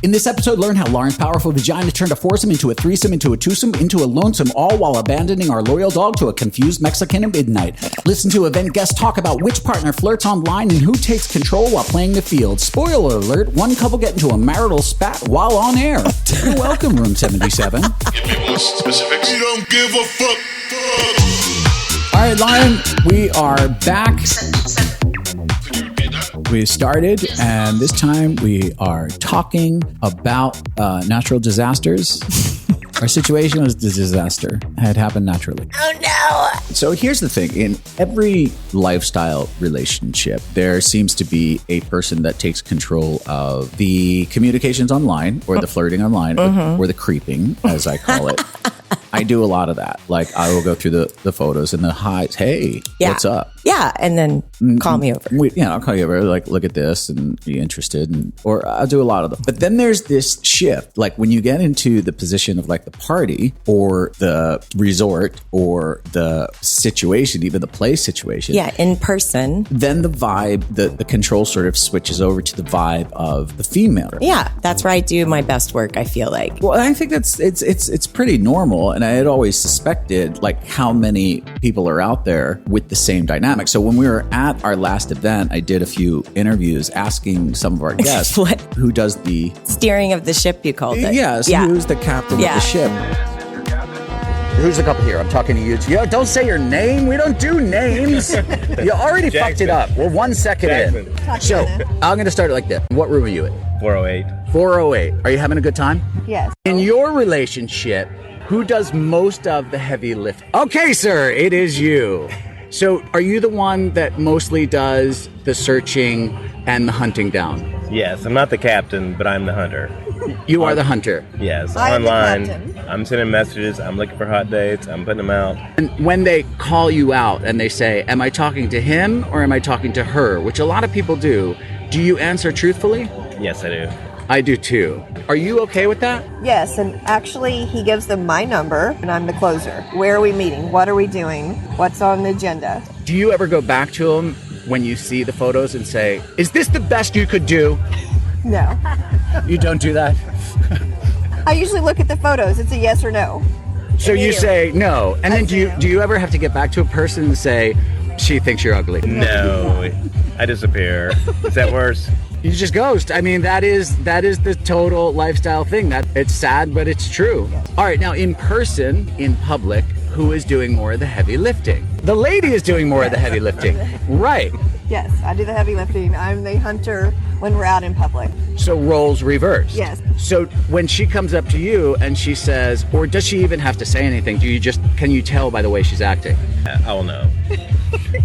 In this episode, learn how Lauren's powerful vagina turned a foursome into a threesome, into a twosome, into a lonesome, all while abandoning our loyal dog to a confused Mexican at midnight. Listen to event guests talk about which partner flirts online and who takes control while playing the field. Spoiler alert, one couple get into a marital spat while on air. You're welcome, Room 77. Give me more specifics. You don't give a fuck. All right, Lauren, we are back. We started, and this time we are talking about natural disasters. Our situation was a disaster. It had happened naturally. Oh, no. So here's the thing. In every lifestyle relationship, there seems to be a person that takes control of the communications online, or the flirting online, or the creeping, as I call it. I do a lot of that. Like, I will go through the photos and the highs. Hey, what's up? Yeah, and then call me over. I'll call you over. Like, look at this and be interested. Or I'll do a lot of them. But then there's this shift. Like, when you get into the position of like the party or the resort or the situation, even the play situation. Yeah, in person. Then the vibe, the control sort of switches over to the vibe of the female. Yeah, that's where I do my best work, I feel like. Well, I think it's pretty normal. And I had always suspected like how many people are out there with the same dynamic. So when we were at our last event, I did a few interviews asking some of our guests who does the steering of the ship, you called it. Yes, who's the captain of the ship. Who's the couple here? I'm talking to you. Yo, don't say your name. We don't do names. You already fucked it up. We're 1 second in. So I'm going to start it like this. What room are you in? 408. 408. Are you having a good time? Yes. In your relationship, who does most of the heavy lift? Okay, sir, it is you. So are you the one that mostly does the searching and the hunting down? Yes, I'm not the captain, but I'm the hunter. You are the hunter? Yes, I am the online. captain. I'm sending messages. I'm looking for hot dates. I'm putting them out. And when they call you out and they say, am I talking to him or am I talking to her? Which a lot of people do you answer truthfully? Yes, I do. I do too. Are you okay with that? Yes, and actually he gives them my number and I'm the closer. Where are we meeting? What are we doing? What's on the agenda? Do you ever go back to him when you see the photos and say, is this the best you could do? No. You don't do that? I usually look at the photos. It's a yes or no. So you say no. And then I do you ever have to get back to a person and say, she thinks you're ugly? No, I disappear. Is that worse? You just ghost. I mean, that is the total lifestyle thing. That it's sad, but it's true. All right, now in person, in public, who is doing more of the heavy lifting? The lady is doing more of the heavy lifting. Right. Yes, I do the heavy lifting. I'm the hunter when we're out in public. So roles reversed. Yes. So when she comes up to you and she says, or does she even have to say anything? Can you tell by the way she's acting? I will know.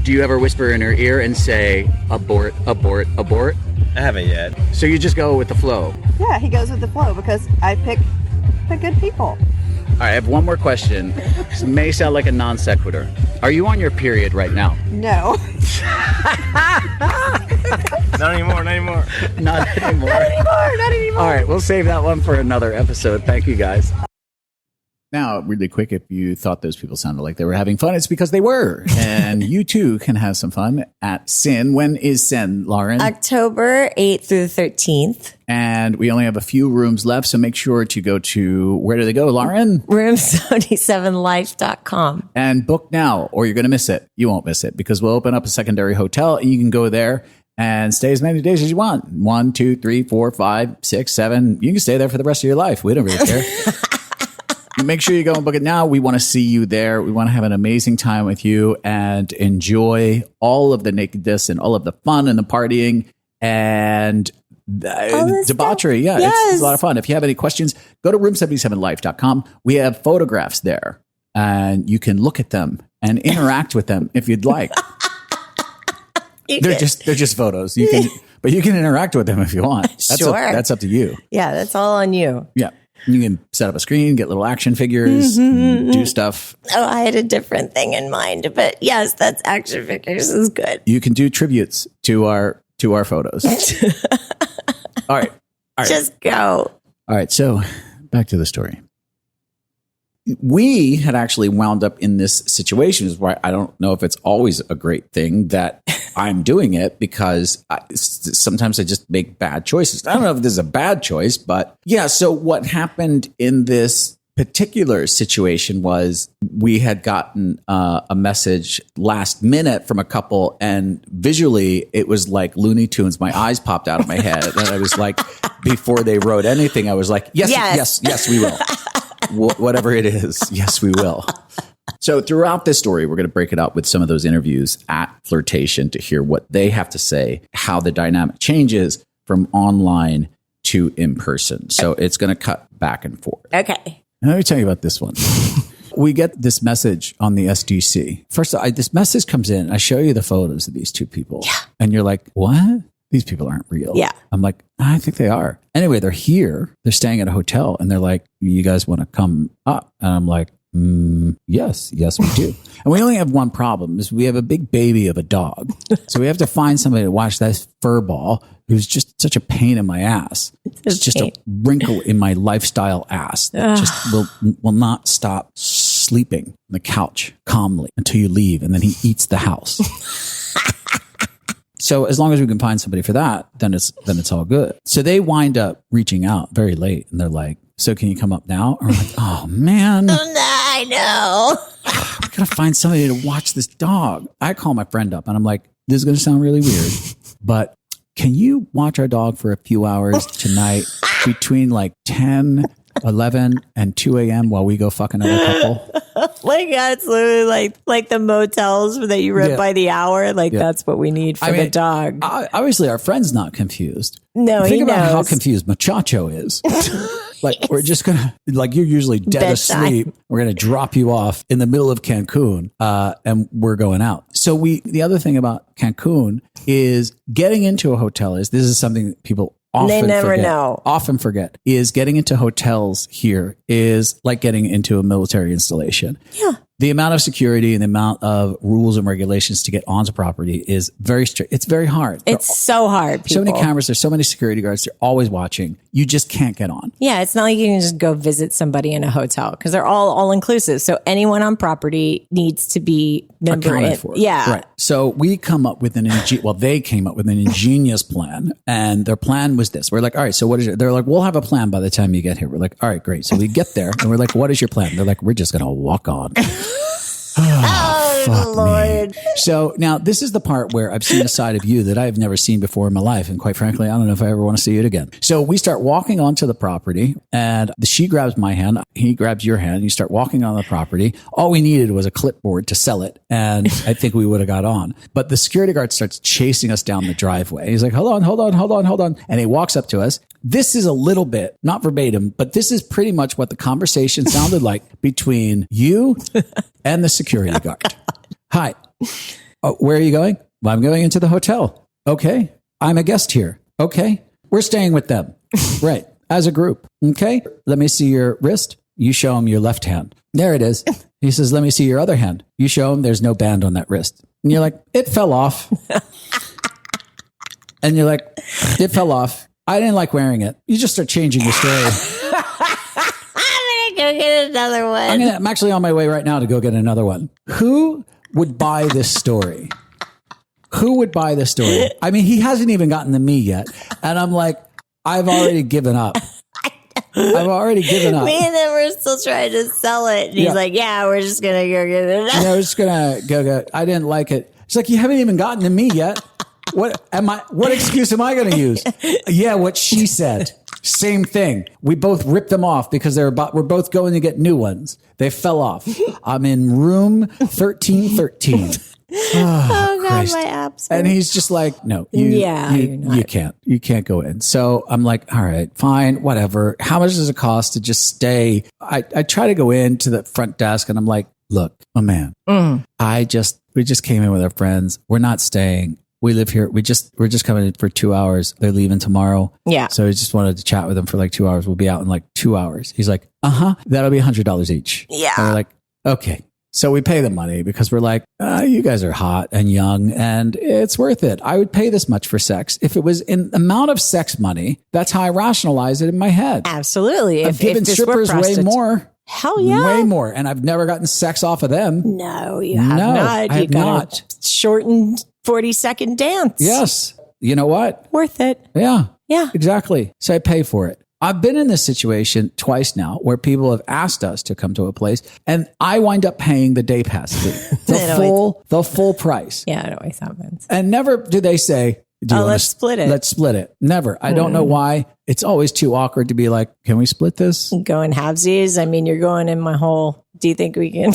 Do you ever whisper in her ear and say, abort, abort, abort? I haven't yet. So you just go with the flow. Yeah, he goes with the flow because I pick the good people. All right, I have one more question. This may sound like a non sequitur. Are you on your period right now? No. Not anymore. Not anymore. Not anymore. All right, we'll save that one for another episode. Thank you, guys. Now, really quick, if you thought those people sounded like they were having fun, it's because they were. And you too can have some fun at Sin. When is Sin, Lauren? October 8th through the 13th. And we only have a few rooms left, so make sure to go to, where do they go, Lauren? Room77life.com. And book now, or you're going to miss it. You won't miss it, because we'll open up a secondary hotel, and you can go there and stay as many days as you want. 1, 2, 3, 4, 5, 6, 7. You can stay there for the rest of your life. We don't really care. Make sure you go and book it now. We want to see you there. We want to have an amazing time with you and enjoy all of the nakedness and all of the fun and the partying and debauchery. Yeah, it's a lot of fun. If you have any questions, go to room77life.com. We have photographs there and you can look at them and interact with them if you'd like. They're just photos. You can, but you can interact with them if you want. That's up to you. Yeah, that's all on you. Yeah. You can set up a screen, get little action figures, do stuff. Oh, I had a different thing in mind, but yes, that's action figures is good. You can do tributes to our photos. All right. Just go. All right. So back to the story. we had actually wound up in this situation, is why I don't know if it's always a great thing that I'm doing it, because sometimes I just make bad choices. I don't know if this is a bad choice, but yeah. So what happened in this particular situation was we had gotten a message last minute from a couple, and visually it was like Looney Tunes. My eyes popped out of my head, and I was like, before they wrote anything, I was like, yes, we will. Whatever it is, yes, we will. So throughout this story, we're going to break it up with some of those interviews at Flirtation to hear what they have to say, how the dynamic changes from online to in person. So it's going to cut back and forth. Okay. And let me tell you about this one. We get this message on the SDC. First, this message comes in. I show you the photos of these two people. Yeah. And you're like, what? These people aren't real. Yeah. I'm like, I think they are. Anyway, they're here. They're staying at a hotel. And they're like, you guys want to come up? And I'm like, yes, we do. And we only have one problem, is we have a big baby of a dog. So we have to find somebody to watch that fur ball, who's just such a pain in my ass. It's just a wrinkle in my lifestyle ass that just will not stop sleeping on the couch calmly until you leave. And then he eats the house. So as long as we can find somebody for that, then it's all good. So they wind up reaching out very late, and they're like, so can you come up now? And I'm like, oh man. I know. We gotta find somebody to watch this dog. I call my friend up and I'm like, this is gonna sound really weird, but can you watch our dog for a few hours tonight between like 10, 11, and 2 a.m. while we go fuck another couple? Oh my God, it's literally like the motels that you rent by the hour. Like that's what we need for the dog. Obviously, our friend's not confused. No, Think he about knows. how confused Muchacho is. Like, we're just going to, like, you're usually dead Bedtime. asleep. We're going to drop you off in the middle of Cancun, and we're going out. So the other thing about Cancun is getting into a hotel this is something that people often forget, is getting into hotels here is like getting into a military installation. Yeah. The amount of security and the amount of rules and regulations to get onto property is very strict. It's very hard. It's so hard. People. So many cameras. There's so many security guards. They're always watching. You just can't get on. Yeah. It's not like you can just go visit somebody in a hotel because they're all inclusive. So anyone on property needs to be accounted for. Yeah. Right. So we come up with they came up with an ingenious plan, and their plan was this. We're like, all right, so what is it? They're like, we'll have a plan by the time you get here. We're like, all right, great. So we get there and we're like, what is your plan? They're like, we're just going to walk on. Oh, Lord. Me. So now this is the part where I've seen a side of you that I've never seen before in my life. And quite frankly, I don't know if I ever want to see it again. So we start walking onto the property, and she grabs my hand. He grabs your hand. You start walking on the property. All we needed was a clipboard to sell it. And I think we would have got on. But the security guard starts chasing us down the driveway. He's like, hold on. And he walks up to us. This is a little bit, not verbatim, but this is pretty much what the conversation sounded like between you and the security guard. Hi. Where are you going? Well, I'm going into the hotel. Okay. I'm a guest here. Okay. We're staying with them. Right. As a group. Okay. Let me see your wrist. You show him your left hand. There it is. He says, let me see your other hand. You show him there's no band on that wrist. And you're like, it fell off. And you're like, it fell off. I didn't like wearing it. You just start changing your story. I'm going to go get another one. I'm actually on my way right now to go get another one. Who would buy this story? Who would buy this story? I mean, he hasn't even gotten to me yet. And I'm like, I've already given up. I've already given up. Me and them were still trying to sell it. And he's like, yeah, we're just going to go get it. Yeah, we're just going to go. I didn't like it. It's like, you haven't even gotten to me yet. What excuse am I going to use? Yeah, what she said. Same thing. We both ripped them off because we're both going to get new ones. They fell off. I'm in room 1313. Oh God, Christ. my apps. And he's just like, no, you can't go in. So I'm like, all right, fine, whatever. How much does it cost to just stay? I try to go into the front desk and I'm like, look, oh man, we just came in with our friends. We're not staying. We live here. We're just coming in for 2 hours. They're leaving tomorrow. Yeah. So I just wanted to chat with them for like 2 hours. We'll be out in like 2 hours. He's like, that'll be $100 each. Yeah. And we're like, okay. So we pay the money because we're like, you guys are hot and young and it's worth it. I would pay this much for sex. If it was in amount of sex money, that's how I rationalize it in my head. Absolutely. I've given strippers way more. Hell yeah. Way more. And I've never gotten sex off of them. No, you have No, not. I You have got not. a shortened 40-second dance. Yes. You know what? Worth it. Yeah. Yeah. Exactly. So I pay for it. I've been in this situation twice now where people have asked us to come to a place and I wind up paying the day pass fee, the full price. Yeah, it always happens. And never do they say, let's split it. Let's split it. Never. I don't know why. It's always too awkward to be like, can we split this? Go in halvesies. I mean, you're going in my hole. Do you think we can?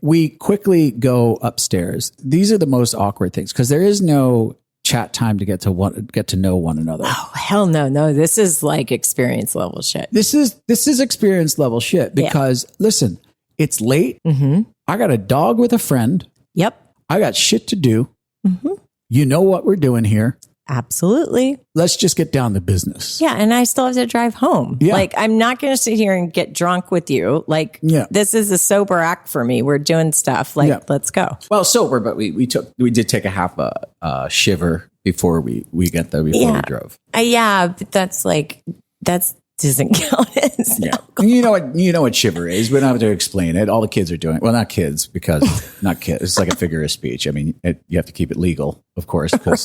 We quickly go upstairs. These are the most awkward things because there is no chat time to get to know one another. Oh, hell no. This is like experience level shit. This is experience level shit because listen, it's late. Mm-hmm. I got a dog with a friend. Yep. I got shit to do. Mm-hmm. You know what we're doing here. Absolutely. Let's just get down to business. Yeah. And I still have to drive home. Yeah. Like, I'm not going to sit here and get drunk with you. Like, this is a sober act for me. We're doing stuff. Like, let's go. Well, sober, but we did take a half a shiver before we get there, before we drove. Yeah. But that doesn't count as alcohol. You know what shiver is. We don't have to explain it. All the kids are doing it. Well, not kids, because not kids. It's like a figure of speech. I mean, you have to keep it legal, of course, because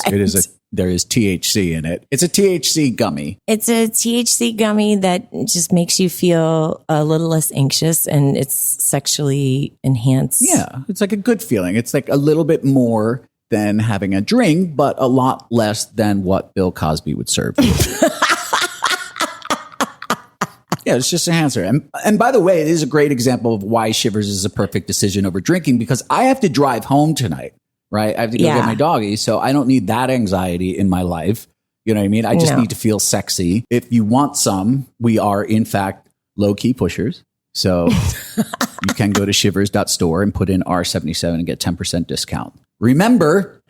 there is THC in it. It's a THC gummy. It's a THC gummy that just makes you feel a little less anxious, and it's sexually enhanced. Yeah, it's like a good feeling. It's like a little bit more than having a drink, but a lot less than what Bill Cosby would serve you. Yeah, it's just a enhancer. And by the way, it is a great example of why Shivers is a perfect decision over drinking, because I have to drive home tonight, right? I have to go get my doggy, so I don't need that anxiety in my life. You know what I mean? I just need to feel sexy. If you want some, we are, in fact, low-key pushers. So you can go to shivers.store and put in R77 and get 10% discount. Remember,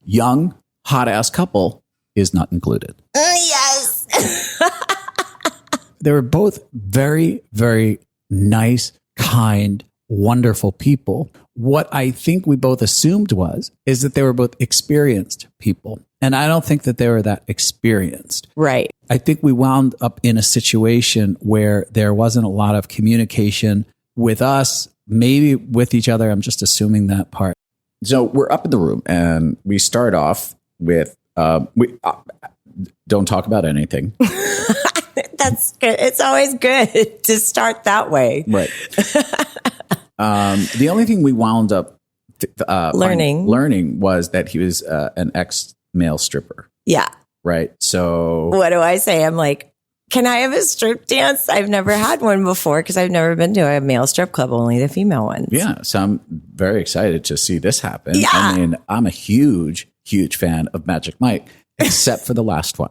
young, hot-ass couple is not included. Yes. They were both very, very nice, kind, wonderful people. What I think we both assumed is that they were both experienced people. And I don't think that they were that experienced. Right. I think we wound up in a situation where there wasn't a lot of communication with us, maybe with each other. I'm just assuming that part. So we're up in the room and we start off with, don't talk about anything. That's good. It's always good to start that way. Right. The only thing we wound up learning was that he was an ex-male stripper. Yeah. Right. So what do I say? I'm like, can I have a strip dance? I've never had one before because I've never been to a male strip club, only the female ones. Yeah. So I'm very excited to see this happen. Yeah. I mean, I'm a huge, huge fan of Magic Mike, except for the last one.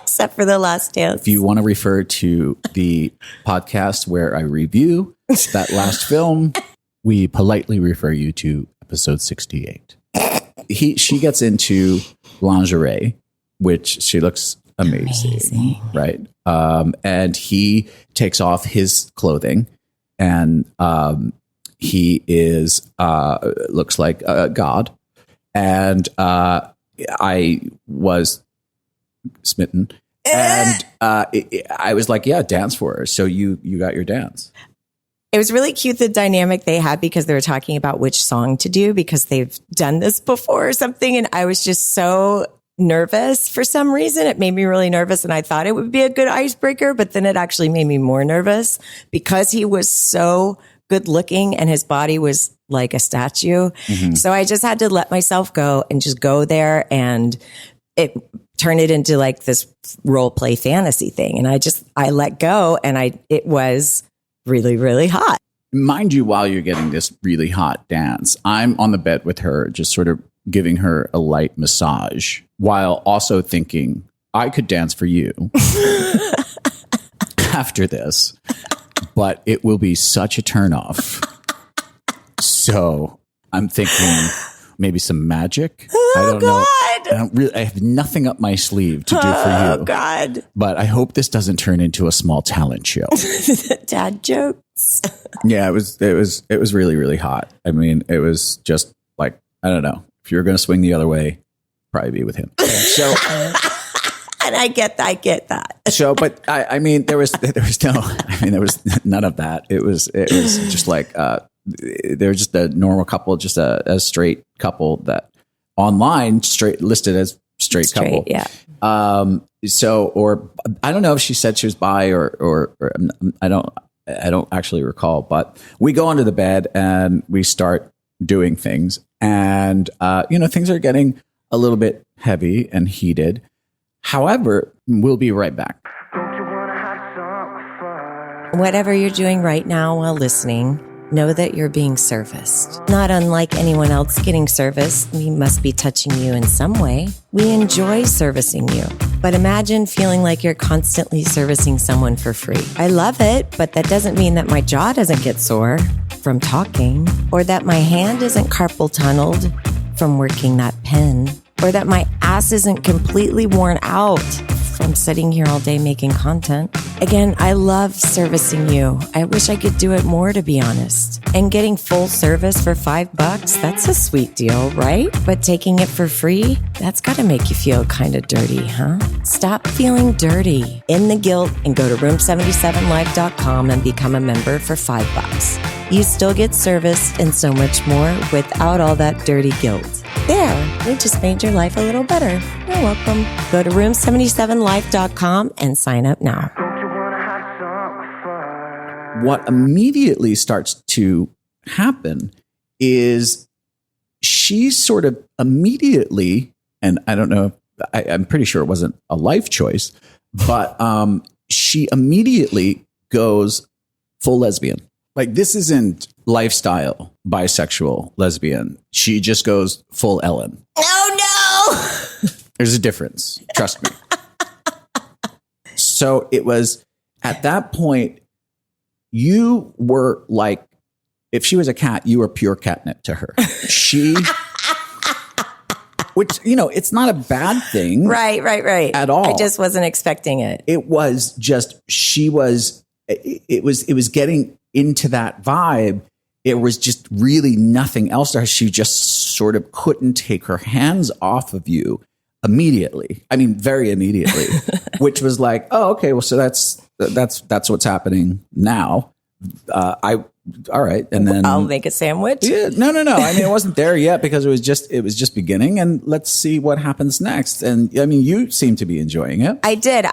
Except for the last dance. If you want to refer to the podcast where I review that last film, we politely refer you to episode 68. She gets into lingerie, which she looks amazing. Right? And he takes off his clothing, and he is looks like a god. And I was smitten. And I was like, yeah, dance for her. So you got your dance. It was really cute, the dynamic they had, because they were talking about which song to do because they've done this before or something. And I was just so nervous for some reason. It made me really nervous. And I thought it would be a good icebreaker, but then it actually made me more nervous because he was so good looking and his body was like a statue. Mm-hmm. So I just had to let myself go and just go there and turn it into like this role play fantasy thing. And I let go, and it was really, really hot. Mind you, while you're getting this really hot dance, I'm on the bed with her, just sort of giving her a light massage while also thinking I could dance for you after this, but it will be such a turnoff. So I'm thinking maybe some magic. I don't know. I have nothing up my sleeve to do for you. Oh, God. But I hope this doesn't turn into a small talent show. Dad jokes. Yeah, it was really, really hot. I mean, it was just like, I don't know. If you're going to swing the other way, probably be with him. So I And I get that. So, but I mean, there was none of that. It was just like, they were just a normal couple, just a straight couple that online listed as straight couple. Yeah. So, or I don't know if she said she was bi or I don't actually recall, but we go onto the bed and we start doing things, and things are getting a little bit heavy and heated. However, we'll be right back. Whatever you're doing right now while listening, know that you're being serviced. Not unlike anyone else getting serviced, we must be touching you in some way. We enjoy servicing you. But imagine feeling like you're constantly servicing someone for free. I love it, but that doesn't mean that my jaw doesn't get sore from talking, or that my hand isn't carpal tunneled from working that pen, or that my ass isn't completely worn out from sitting here all day making content. Again, I love servicing you. I wish I could do it more, to be honest. And getting full service for $5, that's a sweet deal, right? But taking it for free, that's gotta make you feel kind of dirty, huh? Stop feeling dirty. End the guilt and go to room77life.com and become a member for $5. You still get serviced and so much more without all that dirty guilt. There, we just made your life a little better. You're welcome. Go to room77life.com and sign up now. What immediately starts to happen is she sort of immediately, and I don't know, I'm pretty sure it wasn't a life choice, but she immediately goes full lesbian. Like, this isn't lifestyle bisexual lesbian. She just goes full Ellen. Oh no! There's a difference. Trust me. So it was at that point, you were like, if she was a cat, you were pure catnip to her. Which, it's not a bad thing. Right. At all. I just wasn't expecting it. It was just, it was getting into that vibe. It was just really nothing else to her. She just sort of couldn't take her hands off of you immediately. I mean, very immediately, which was like, oh, okay, well, so that's what's happening now. All right. And then I'll make a sandwich. Yeah, no. I mean, it wasn't there yet because it was just beginning, and let's see what happens next. And I mean, you seem to be enjoying it. I did.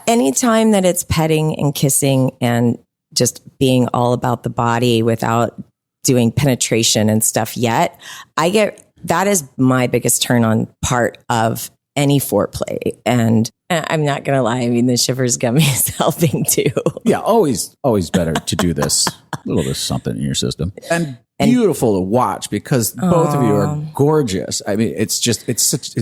Anytime that it's petting and kissing and just being all about the body without doing penetration and stuff yet, that is my biggest turn on part of any foreplay. And I'm not going to lie. I mean, the shivers gummy is helping too. Yeah. Always better to do this. A little bit of something in your system. And beautiful to watch because both of you are gorgeous. I mean, it's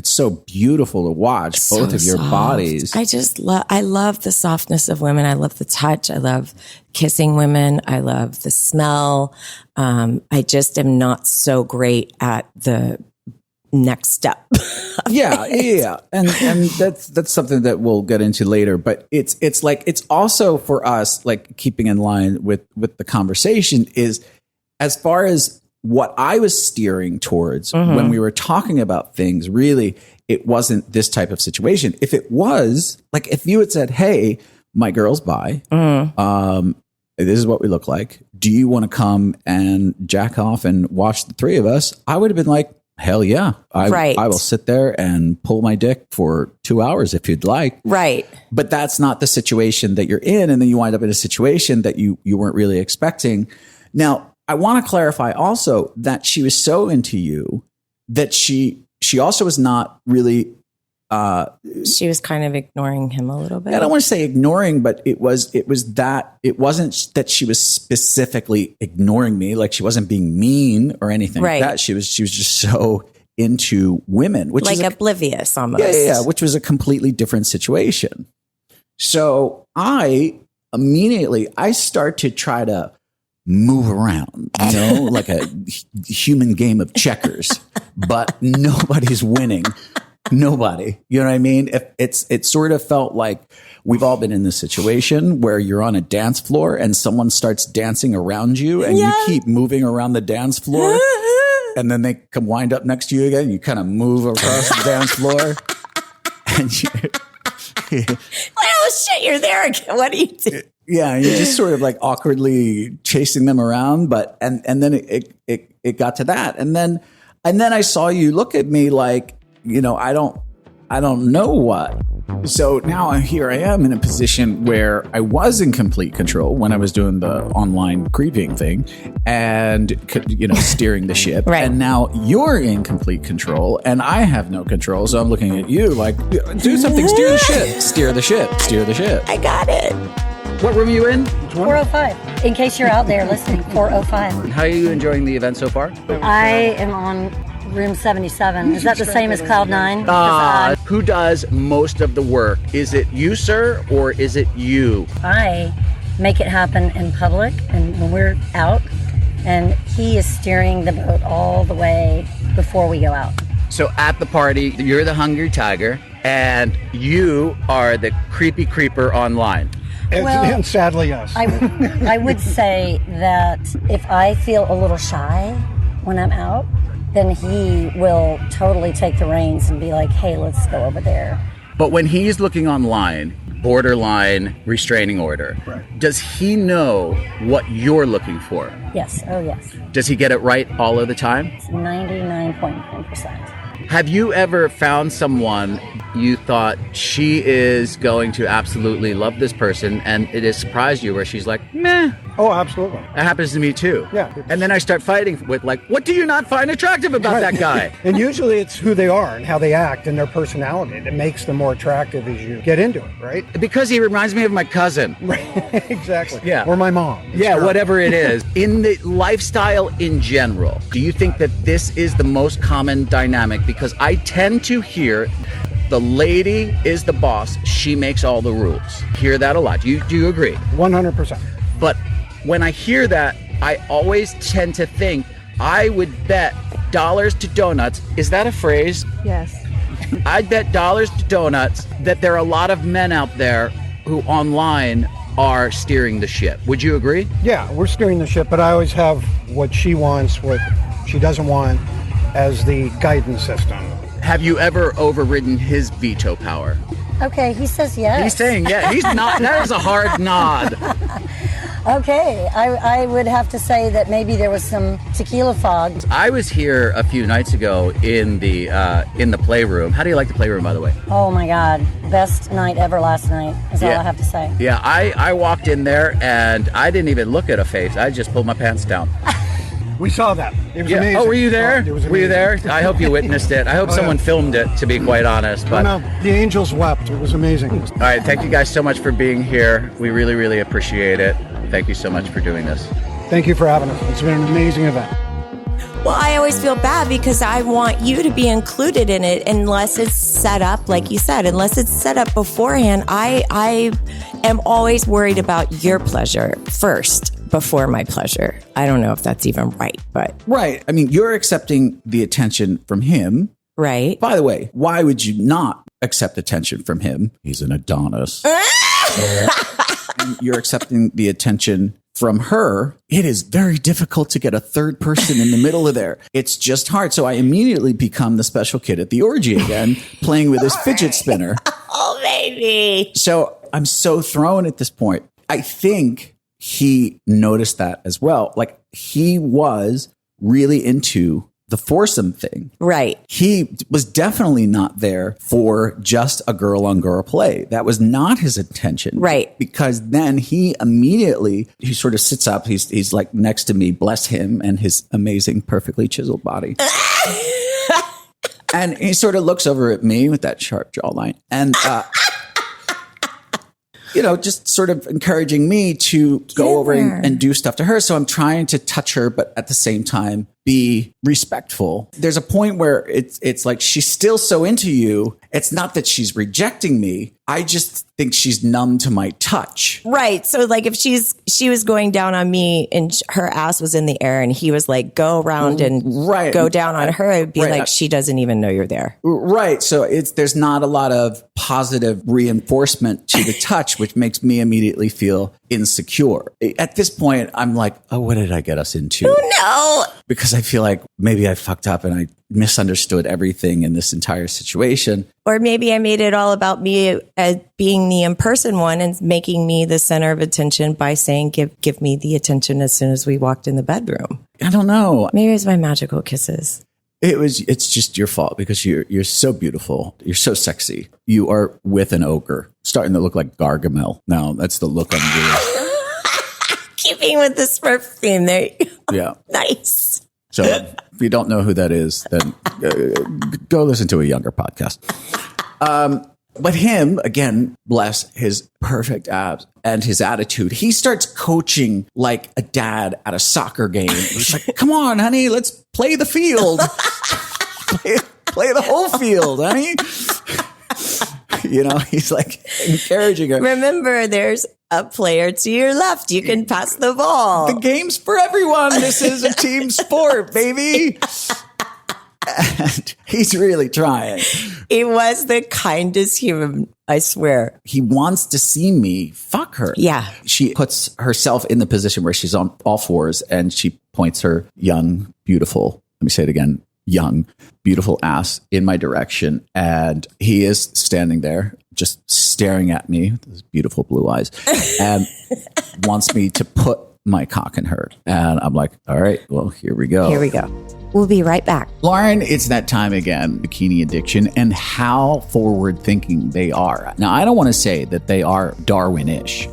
so beautiful to watch both of your bodies. I love the softness of women. I love the touch. I love kissing women. I love the smell. I just am not so great at the next step. Yeah. And that's something that we'll get into later, but it's also for us, like, keeping in line with the conversation is, as far as what I was steering towards when we were talking about things, really, it wasn't this type of situation. If it was, like, if you had said, hey, my girl's bi, this is what we look like. Do you want to come and jack off and watch the three of us? I would have been like, hell yeah. I will sit there and pull my dick for 2 hours if you'd like. Right. But that's not the situation that you're in. And then you wind up in a situation that you weren't really expecting. Now, I want to clarify also that she was so into you that she also was not really. She was kind of ignoring him a little bit. I don't want to say ignoring, but it wasn't that she was specifically ignoring me. Like, she wasn't being mean or anything like that. She was just so into women, which like is oblivious almost. Yeah, which was a completely different situation. So I start to try to move around, like a human game of checkers, but nobody's winning. Nobody, you know what I mean? It sort of felt like we've all been in this situation where you're on a dance floor and someone starts dancing around you and you keep moving around the dance floor and then they come wind up next to you again. You kind of move across the dance floor Oh shit, you're there again. What do you do? Yeah, you're just sort of like awkwardly chasing them around, but and then it got to that, and then I saw you look at me like, I don't know what. So now here I am in a position where I was in complete control when I was doing the online creeping thing and, steering the ship. Right. And now you're in complete control and I have no control. So I'm looking at you like, do something, steer the ship, steer the ship, steer the ship. I got it. What room are you in? 405. In case you're out there listening, 405. How are you enjoying the event so far? I am on room 77. Is that the same as Cloud 9? Who does most of the work? Is it you, sir, or is it you? I make it happen in public and when we're out, and he is steering the boat all the way before we go out. So at the party, you're the hungry tiger, and you are the creepy creeper online. And sadly, yes. I would say that if I feel a little shy when I'm out, then he will totally take the reins and be like, hey, let's go over there. But when he's looking online, borderline restraining order, Right. Does he know what you're looking for? Yes. Oh, yes. Does he get it right all of the time? It's 99.9%. Have you ever found someone you thought she is going to absolutely love this person, and it has surprised you where she's like, meh? Oh, absolutely. That happens to me too. Yeah. And then I start fighting with like, what do you not find attractive about that guy? And usually it's who they are and how they act and their personality that makes them more attractive as you get into it, right? Because he reminds me of my cousin. Exactly. Yeah. Or my mom. It's Yeah, terrible. whatever it is. In the lifestyle in general, do you think that this is the most common dynamic? Because I tend to hear the lady is the boss, she makes all the rules. Hear that a lot. Do you agree? 100%. But when I hear that, I always tend to think I would bet dollars to donuts. Is that a phrase? Yes. I'd bet dollars to donuts that there are a lot of men out there who online are steering the ship. Would you agree? Yeah, we're steering the ship, but I always have what she wants, what she doesn't want as the guidance system. Have you ever overridden his veto power? Okay, he says yes. He's saying, yeah, he's not. That is a hard nod. Okay, I would have to say that maybe there was some tequila fog. I was here a few nights ago in the playroom. How do you like the playroom, by the way? Oh my God, best night ever last night is all Yeah. I have to say. Yeah, I walked in there and I didn't even look at a face. I just pulled my pants down. We saw that. It was Yeah. amazing. Oh, were you there? Oh, it was Were you there? amazing. I hope you witnessed it. I hope Oh, yeah. someone filmed it, to be quite honest. But No, the angels wept. It was amazing. all right, thank you guys so much for being here. We really, really appreciate it. Thank you so much for doing this. Thank you for having us. It's been an amazing event. Well, I always feel bad because I want you to be included in it unless it's set up, like you said, unless it's set up beforehand. I am always worried about your pleasure first before my pleasure. I don't know if that's even right, but Right. I mean, you're accepting the attention from him. right. By the way, why would you not accept attention from him? He's an Adonis. And you're accepting the attention from her. It is very difficult to get a third person in the middle of there. It's just hard. So I immediately become the special kid at the orgy again, playing with his fidget spinner. Oh, baby. So I'm so thrown at this point. I think he noticed that as well. Like he was really into the foursome thing. Right. He was definitely not there for just a girl on girl play. That was not his intention. Right. Because then he sort of sits up. He's like next to me, bless him and his amazing, perfectly chiseled body. And he sort of looks over at me with that sharp jawline and, just sort of encouraging me to go over and do stuff to her. So I'm trying to touch her, but at the same time, be respectful. There's a point where it's like she's still so into you. It's not that she's rejecting me. I just think she's numb to my touch. Right. So like if she was going down on me and her ass was in the air and he was like, go around and go down on her, it'd be like, she doesn't even know you're there. Right. So there's not a lot of positive reinforcement to the touch, which makes me immediately feel insecure. At this point, I'm like, oh, what did I get us into? No. Because I feel like maybe I fucked up and I misunderstood everything in this entire situation. Or maybe I made it all about me as being the in-person one and making me the center of attention by saying, give me the attention as soon as we walked in the bedroom. I don't know. Maybe it was my magical kisses. It's just your fault because you're so beautiful. You're so sexy. You are with an ogre, starting to look like Gargamel. No, that's the look on you. Keeping with the Smurf theme there. Yeah. Nice. So if you don't know who that is, then go listen to a younger podcast. But him, again, bless his perfect abs and his attitude. He starts coaching like a dad at a soccer game. He's like, come on, honey, let's play the field. play the whole field, honey. He's like encouraging her. Remember, there's a player to your left. You can pass the ball. The game's for everyone. This is a team sport, baby. And he's really trying. He was the kindest human, I swear. He wants to see me fuck her. Yeah. She puts herself in the position where she's on all fours and she points her young, beautiful, let me say it again, young, beautiful ass in my direction. And he is standing there just staring at me with his beautiful blue eyes and wants me to put my cock in her. And I'm like, all right, well, here we go. Here we go. We'll be right back. Lauren, it's that time again, bikini addiction and how forward thinking they are. Now, I don't want to say that they are Darwin-ish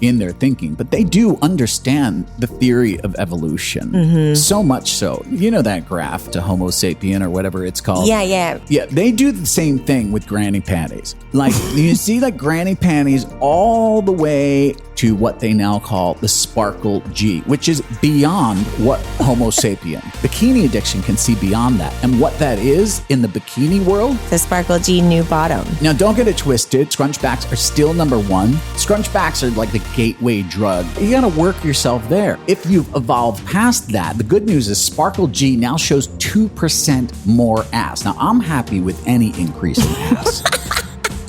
in their thinking, but they do understand the theory of evolution. Mm-hmm. So much so. You know that graph to Homo sapien or whatever it's called? Yeah. Yeah, they do the same thing with granny panties. Like, you see like granny panties all the way to what they now call the sparkle G, which is beyond what Homo sapien. Bikini addiction can see beyond that. And what that is in the bikini world? The sparkle G new bottom. Now, don't get it twisted. Scrunchbacks are still number one. Scrunchbacks are like the gateway drug. You got to work yourself there. If you've evolved past that, the good news is Sparkle G now shows 2% more ass. Now, I'm happy with any increase in ass.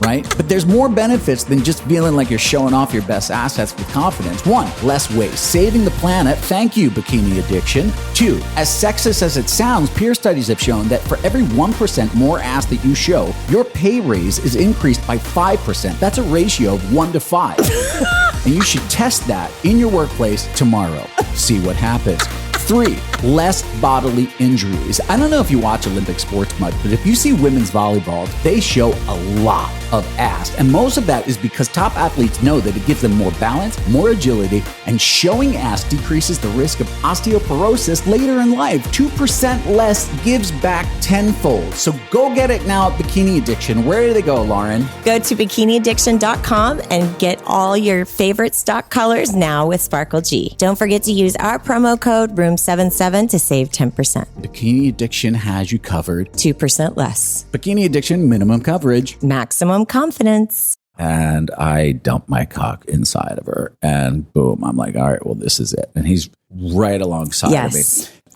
Right? But there's more benefits than just feeling like you're showing off your best assets with confidence. 1, less waste, saving the planet. Thank you, bikini addiction. 2, as sexist as it sounds, peer studies have shown that for every 1% more ass that you show, your pay raise is increased by 5%. That's a ratio of 1 to 5. And you should test that in your workplace tomorrow. See what happens. 3, less bodily injuries. I don't know if you watch Olympic sports much, but if you see women's volleyball, they show a lot of ass. And most of that is because top athletes know that it gives them more balance, more agility, and showing ass decreases the risk of osteoporosis later in life. 2% less gives back tenfold. So go get it now at Bikini Addiction. Where do they go, Lauren? Go to bikiniaddiction.com and get all your favorite stock colors now with Sparkle G. Don't forget to use our promo code ROOM77 to save 10%. Bikini Addiction has you covered. 2% less. Bikini Addiction, minimum coverage. Maximum confidence. And I dump my cock inside of her and boom, I'm like, all right, well, this is it. And he's right alongside of me.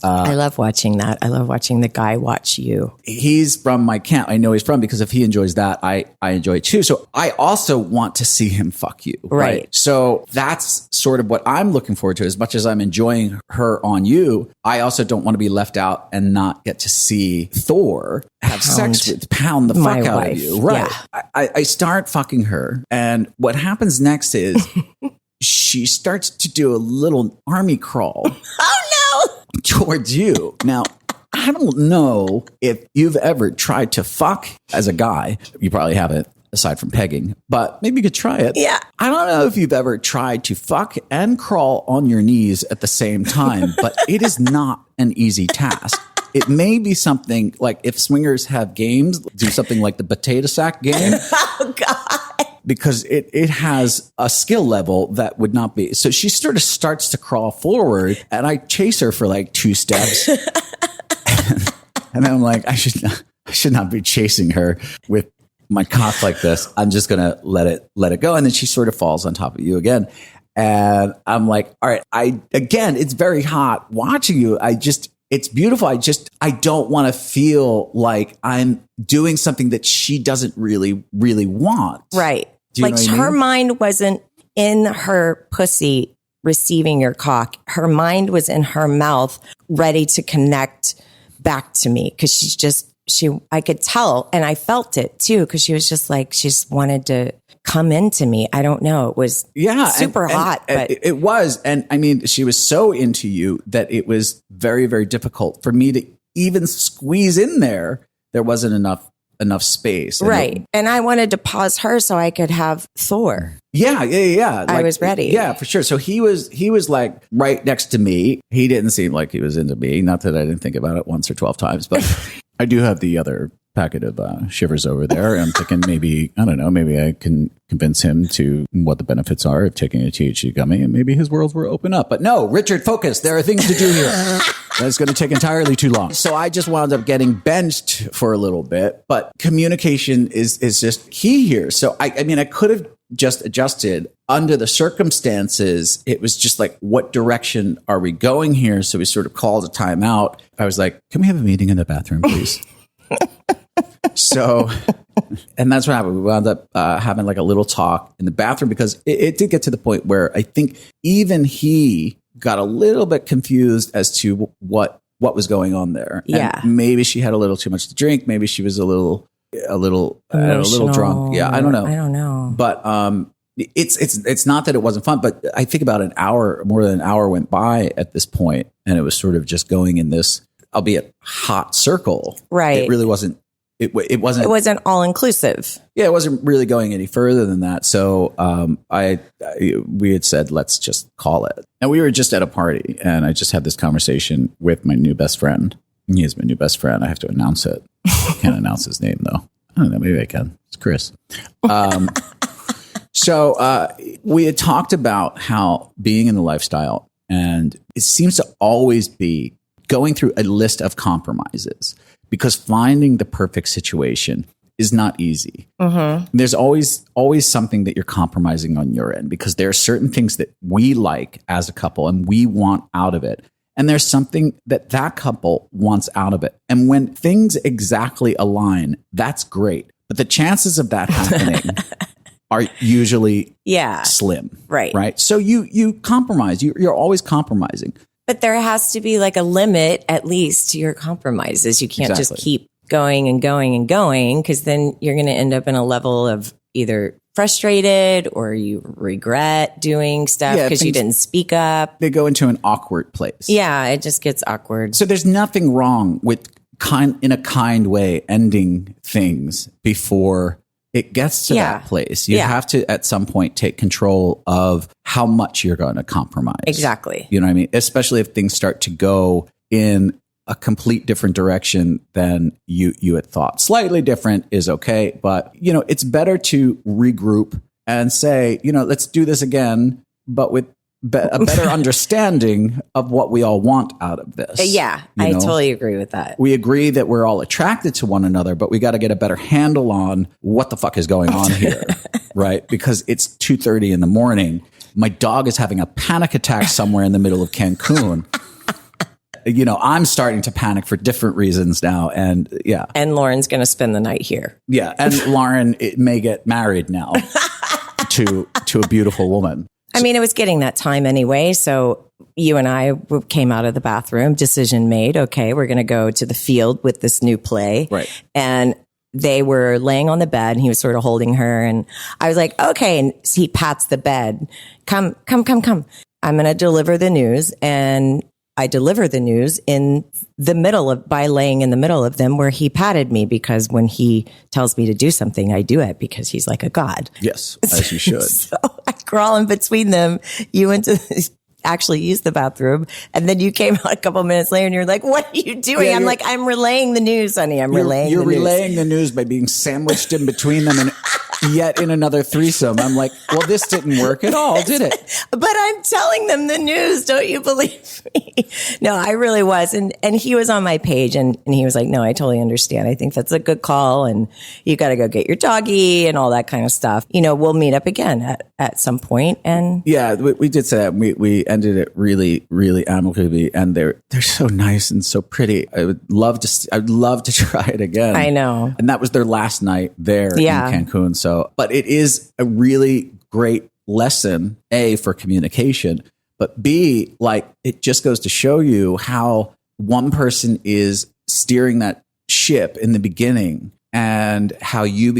I love watching that. I love watching the guy watch you. He's from my camp. I know he's from because if he enjoys that, I enjoy it too. So I also want to see him fuck you. Right. So that's sort of what I'm looking forward to. As much as I'm enjoying her on you, I also don't want to be left out and not get to see Thor have sex with, pound the fuck out of you. Right. Yeah. I start fucking her. And what happens next is she starts to do a little army crawl. Oh, no. Towards you. Now, I don't know if you've ever tried to fuck as a guy. You probably haven't, aside from pegging, but maybe you could try it. Yeah. I don't know if you've ever tried to fuck and crawl on your knees at the same time, but it is not an easy task. It may be something like if swingers have games, do something like the potato sack game. Oh, God. Because it has a skill level that would not be. So she sort of starts to crawl forward and I chase her for like 2 steps. And then I'm like, I should not be chasing her with my cock like this. I'm just going to let it go. And then she sort of falls on top of you again. And I'm like, all right, again, it's very hot watching you. It's beautiful. I don't want to feel like I'm doing something that she doesn't really, really want. Right. Do you like know what I mean? her mind wasn't in her pussy receiving your cock. Her mind was in her mouth, ready to connect back to me. Cause I could tell, and I felt it too. Cause she was just like, she just wanted to come into me. I don't know. It was super hot, but it was. And I mean, she was so into you that it was very, very difficult for me to even squeeze in there. There wasn't enough space. Right. And I wanted to pause her so I could have Thor. Yeah. Like, I was ready. Yeah, for sure. So he was like right next to me. He didn't seem like he was into me. Not that I didn't think about it once or 12 times, but I do have the other packet of shivers over there. I'm thinking maybe I can convince him to what the benefits are of taking a THC gummy, and maybe his world will open up. But no, Richard, focus. There are things to do here. That's going to take entirely too long. So I just wound up getting benched for a little bit, but communication is just key here. So I mean, I could have just adjusted under the circumstances. It was just like, what direction are we going here? So we sort of called a timeout. I was like, can we have a meeting in the bathroom, please? So, and that's what happened. We wound up having like a little talk in the bathroom because it did get to the point where I think even he got a little bit confused as to what was going on there. Yeah. And maybe she had a little too much to drink. Maybe she was a little drunk. Yeah. I don't know. But, it's not that it wasn't fun, but I think about more than an hour went by at this point, and it was sort of just going in this, albeit hot circle. Right. It really wasn't. It wasn't all inclusive. Yeah, it wasn't really going any further than that. So we had said, let's just call it. And we were just at a party, and I just had this conversation with my new best friend. He is my new best friend. I have to announce it. I can't announce his name though. I don't know. Maybe I can. It's Chris. So we had talked about how being in the lifestyle, and it seems to always be going through a list of compromises, because finding the perfect situation is not easy. Mm-hmm. There's always something that you're compromising on your end, because there are certain things that we like as a couple and we want out of it. And there's something that couple wants out of it. And when things exactly align, that's great. But the chances of that happening are usually slim. Right. Right. So you compromise. You're always compromising. But there has to be like a limit, at least, to your compromises. You can't just keep going and going and going, because then you're going to end up in a level of either frustrated or you regret doing stuff because you didn't speak up. They go into an awkward place. Yeah, it just gets awkward. So there's nothing wrong with in a kind way ending things before it gets to that place. You have to, at some point, take control of how much you're going to compromise. Exactly. You know what I mean? Especially if things start to go in a complete different direction than you had thought. Slightly different is okay, but it's better to regroup and say, let's do this again, but with a better understanding of what we all want out of this. Yeah, I totally agree with that. We agree that we're all attracted to one another, but we got to get a better handle on what the fuck is going on here, right? Because it's 2:30 in the morning. My dog is having a panic attack somewhere in the middle of Cancun. I'm starting to panic for different reasons now. And And Lauren's going to spend the night here. Yeah. And Lauren may get married now to a beautiful woman. I mean, it was getting that time anyway. So you and I came out of the bathroom, decision made. Okay, we're going to go to the field with this new play. Right. And they were laying on the bed and he was sort of holding her. And I was like, okay. And he pats the bed. Come. I'm going to deliver the news. And I deliver the news by laying in the middle of them, where he patted me, because when he tells me to do something, I do it because he's like a god. Yes, as you should. So I crawl in between them. You went to actually use the bathroom, and then you came out a couple minutes later and you're like, what are you doing? I'm like, I'm relaying the news, honey. You're relaying the news by being sandwiched in between them and yet in another threesome. I'm like, well, this didn't work at all, did it? But I'm telling them the news. Don't you believe me? No, I really was. And he was on my page, and he was like, no, I totally understand. I think that's a good call. And you got to go get your doggy and all that kind of stuff. We'll meet up again at some point. And yeah, we did say that. We ended it really, really amicably. And they're so nice and so pretty. I'd love to try it again. I know. And that was their last night there in Cancun. So, but it is a really great lesson, A, for communication, but B, like it just goes to show you how one person is steering that ship in the beginning and how you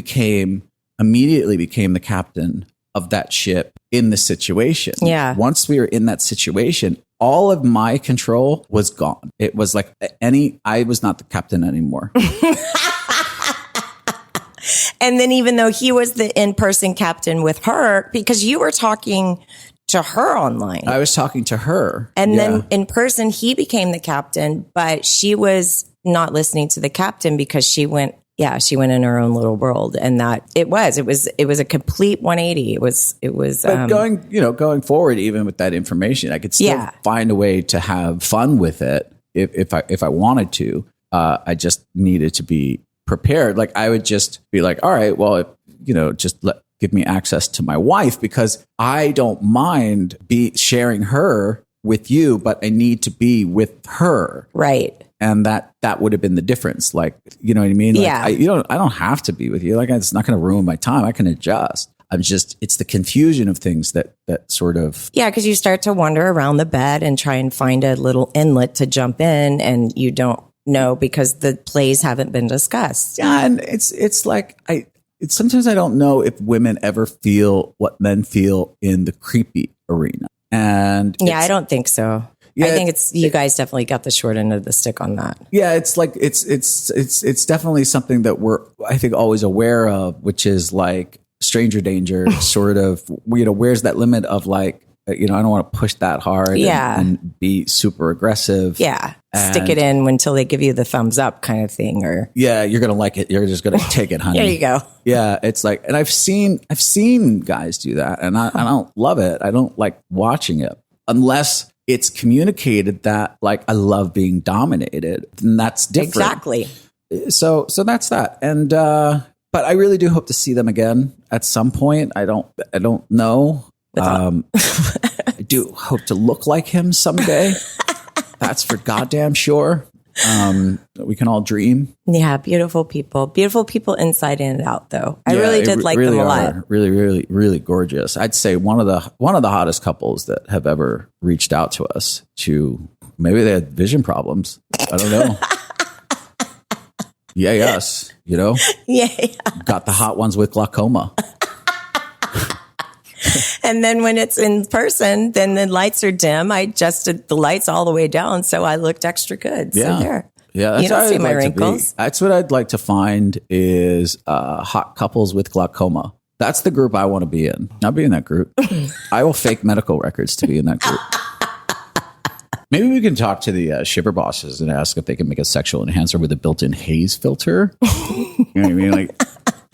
immediately became the captain of that ship in the situation. Yeah. Once we were in that situation, all of my control was gone. It was like I was not the captain anymore. And then even though he was the in-person captain with her, because you were talking to her online. I was talking to her. And then in person, he became the captain, but she was not listening to the captain because she went in her own little world. And that it was a complete 180. It was, but going forward, even with that information, I could still find a way to have fun with it if I wanted to. I just needed to be prepared. Like I would just be like, all right, well, give me access to my wife because I don't mind sharing her with you, but I need to be with her. Right. And that would have been the difference. Like, you know what I mean? Like, yeah. I don't have to be with you. Like, it's not going to ruin my time. I can adjust. It's the confusion of things that sort of. Yeah. Cause you start to wander around the bed and try and find a little inlet to jump in and you don't know because the plays haven't been discussed. Yeah. And it's like, sometimes I don't know if women ever feel what men feel in the creepy arena. And I don't think so. Yeah, I think you guys definitely got the short end of the stick on that. Yeah, it's like it's definitely something that we're I think always aware of, which is like stranger danger, sort of. Where's that limit of like I don't want to push that hard, and be super aggressive. Yeah, stick it in until they give you the thumbs up, kind of thing. Or you're gonna like it. You're just gonna take it, honey. There you go. Yeah, it's like, and I've seen guys do that, and I don't love it. I don't like watching it unless it's communicated that like I love being dominated, and that's different. Exactly. So that's that. And but I really do hope to see them again at some point. I don't know. I do hope to look like him someday. That's for goddamn sure. We can all dream. Yeah, beautiful people inside and out. Though I really did like really them a lot. Really, really, really gorgeous. I'd say one of the hottest couples that have ever reached out to us. Maybe they had vision problems. I don't know. Us. Yeah. Got the hot ones with glaucoma. And then when it's in person, then the lights are dim. I adjusted the lights all the way down, so I looked extra good. Yeah. So there. Yeah, that's you don't what see I'd my like wrinkles. To be. That's what I'd like to find is hot couples with glaucoma. That's the group I want to be in. I'll be in that group. I will fake medical records to be in that group. Maybe we can talk to the shipper bosses and ask if they can make a sexual enhancer with a built-in haze filter. You know what I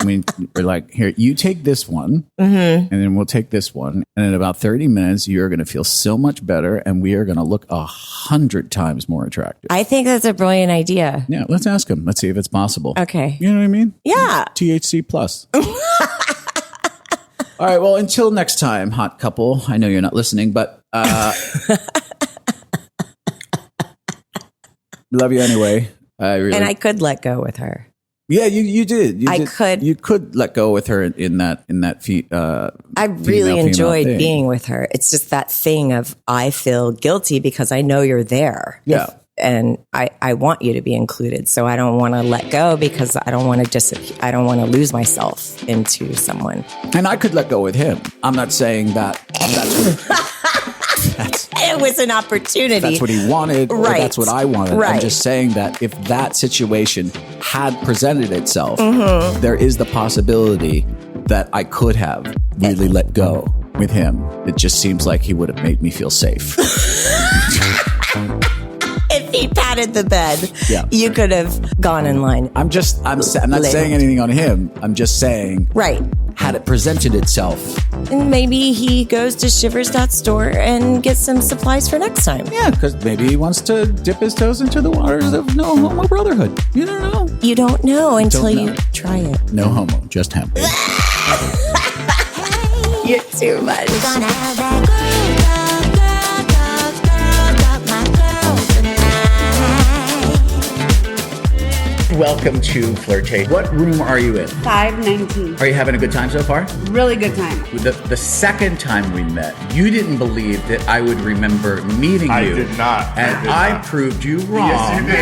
mean? We're like, here, you take this one, and then we'll take this one. And in about 30 minutes, you're going to feel so much better, and we are going to look 100 times more attractive. I think that's a brilliant idea. Yeah, let's ask them. Let's see if it's possible. Okay. You know what I mean? Yeah. THC plus. All right, well, until next time, hot couple. I know you're not listening, but love you anyway. I could let go with her. Yeah, you did. You could let go with her in that I really enjoyed being with her. It's just that thing of I feel guilty because I know you're there. Yeah. And I want you to be included. So I don't want to let go because I don't want to disappear. I don't want to lose myself into someone. And I could let go with him. I'm not saying that it was an opportunity. That's what he wanted. Or Right. that's what I wanted. Right. I'm just saying that if that situation had presented itself, there is the possibility that I could have really let go with him. It just seems like he would have made me feel safe. If he patted the bed, you could have gone in line. I'm not saying anything on him. I'm just saying, Right. had it presented itself. And maybe he goes to Shivers.store and gets some supplies for next time. Yeah, because maybe he wants to dip his toes into the waters of no homo brotherhood. You don't know. You don't know until Don't know. you try it. No homo, just hemp. You're too much. welcome to Flirtate. What room are you in? 519. Are you having a good time so far? Really good time. The second time we met, you didn't believe that I would remember meeting you. I did not. And I proved you wrong. Yes, you did.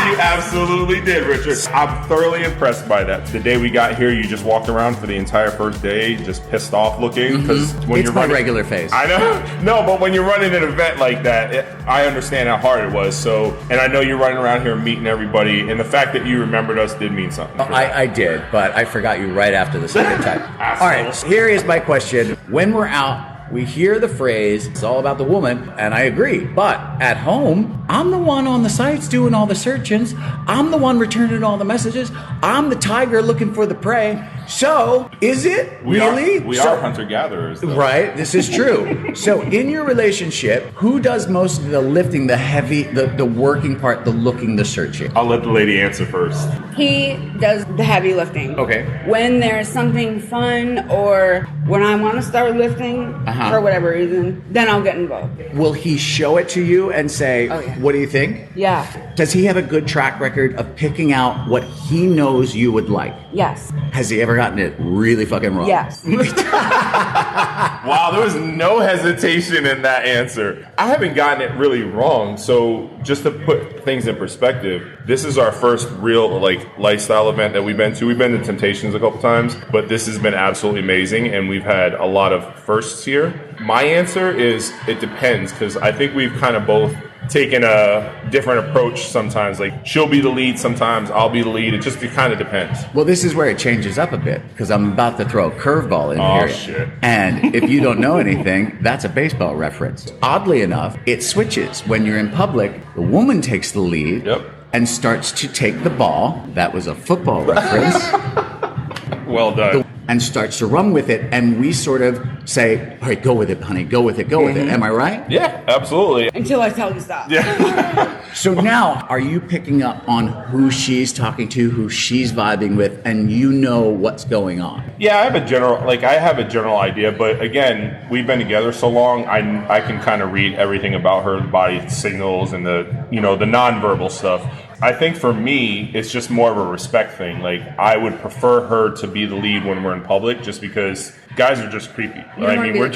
You absolutely did, Richard. I'm thoroughly impressed by that. The day we got here, you just walked around for the entire first day, just pissed off looking. Because when It's you're my running, regular face. I know. No, but when you're running an event like that, I understand how hard it was. So, and I know you're running around here meeting everybody, and the fact that you remembered us did mean something. I did, but I forgot you right after the second time. All right, here is my question. When we're out, we hear the phrase, it's all about the woman, and I agree. But at home, I'm the one on the sites doing all the search-ins. I'm the one returning all the messages. I'm the tiger looking for the prey. So, is it We really? are hunter-gatherers, though. Right, this is true. So in your relationship, who does most of the lifting, the heavy, the working part, the looking, the searching? I'll let the lady answer first. He does the heavy lifting. Okay. When there's something fun or when I want to start lifting for whatever reason, then I'll get involved. Will he show it to you and say, what do you think? Yeah. Does he have a good track record of picking out what he knows you would like? Yes. Has he ever gotten it really fucking wrong? Yes. Wow, there was no hesitation in that answer. I haven't gotten it really wrong. So just to put things in perspective, this is our first real lifestyle event that we've been to. We've been to Temptations a couple times, but this has been absolutely amazing, and we've had a lot of firsts here. My answer is it depends, because I think we've kind of both taken a different approach sometimes. Like, she'll be the lead sometimes, I'll be the lead. It kind of depends. Well, this is where it changes up a bit, because I'm about to throw a curveball in here. Oh, shit. And if you don't know anything, that's a baseball reference. Oddly enough, it switches. When you're in public, the woman takes the lead and starts to take the ball. That was a football reference. Well done. And starts to run with it, and we sort of say, all right, go with it, honey, go with it, go with it. Am I right? Yeah, absolutely. Until I tell you stop. Yeah. So now, are you picking up on who she's talking to, who she's vibing with, and you know what's going on? Yeah, I have a general idea, but again, we've been together so long, I can kind of read everything about her body signals and the nonverbal stuff. I think for me, it's just more of a respect thing. Like, I would prefer her to be the lead when we're in public, just because guys are just creepy. I mean, we're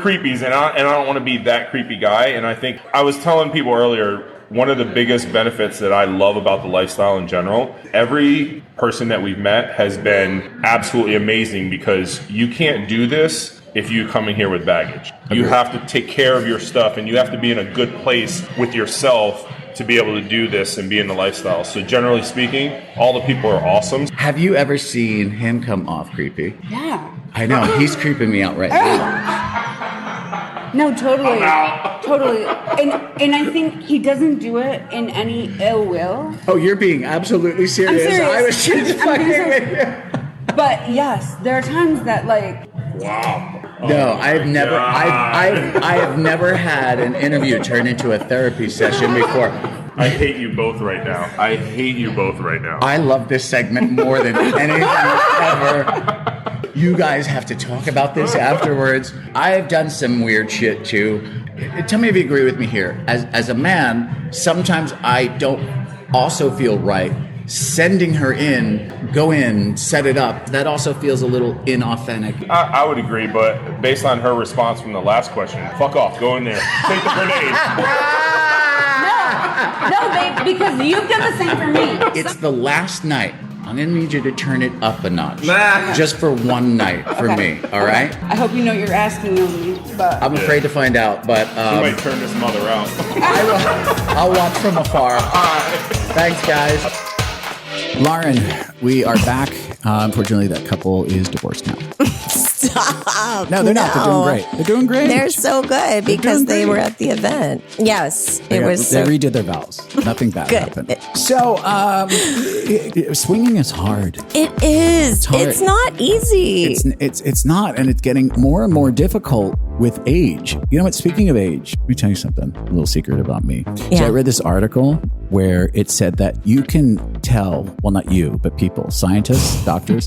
creepies, and I don't want to be that creepy guy. And I think I was telling people earlier, one of the biggest benefits that I love about the lifestyle in general, every person that we've met has been absolutely amazing, because you can't do this if you come in here with baggage. You have to take care of your stuff, and you have to be in a good place with yourself to be able to do this and be in the lifestyle. So generally speaking, all the people are awesome. Have you ever seen him come off creepy? Yeah. I know, he's creeping me out right now. No, totally. Totally. And I think he doesn't do it in any ill will. Oh, you're being absolutely serious. I'm serious. I was just fucking with you. But yes, there are times that Wow. No, I've never had an interview turn into a therapy session before. I hate you both right now. I love this segment more than anything ever. You guys have to talk about this afterwards. I have done some weird shit too. Tell me if you agree with me here. As a man, sometimes I don't also feel right sending her in, go in, set it up. That also feels a little inauthentic. I would agree, but based on her response from the last question, fuck off, go in there, take the grenade. No, babe, because you've done the same for me. It's the last night. I'm going to need you to turn it up a notch. Just for one night for me, all right? I hope you know what you're asking of me, but I'm afraid to find out, but... You might turn this mother out. I'll watch from afar. Thanks, guys. Lauren, we are back. Unfortunately, that couple is divorced now. Stop. No, they're not. They're doing great. They're doing great. They're so good because they were at the event. Yes, They redid their vows. Nothing bad Good. happened. So, swinging is hard. It is. It's hard. It's not easy. It's not, and it's getting more and more difficult with age. You know what? Speaking of age, let me tell you something, a little secret about me. Yeah. So I read this article where it said that you can tell, well, not you, but people, scientists, doctors,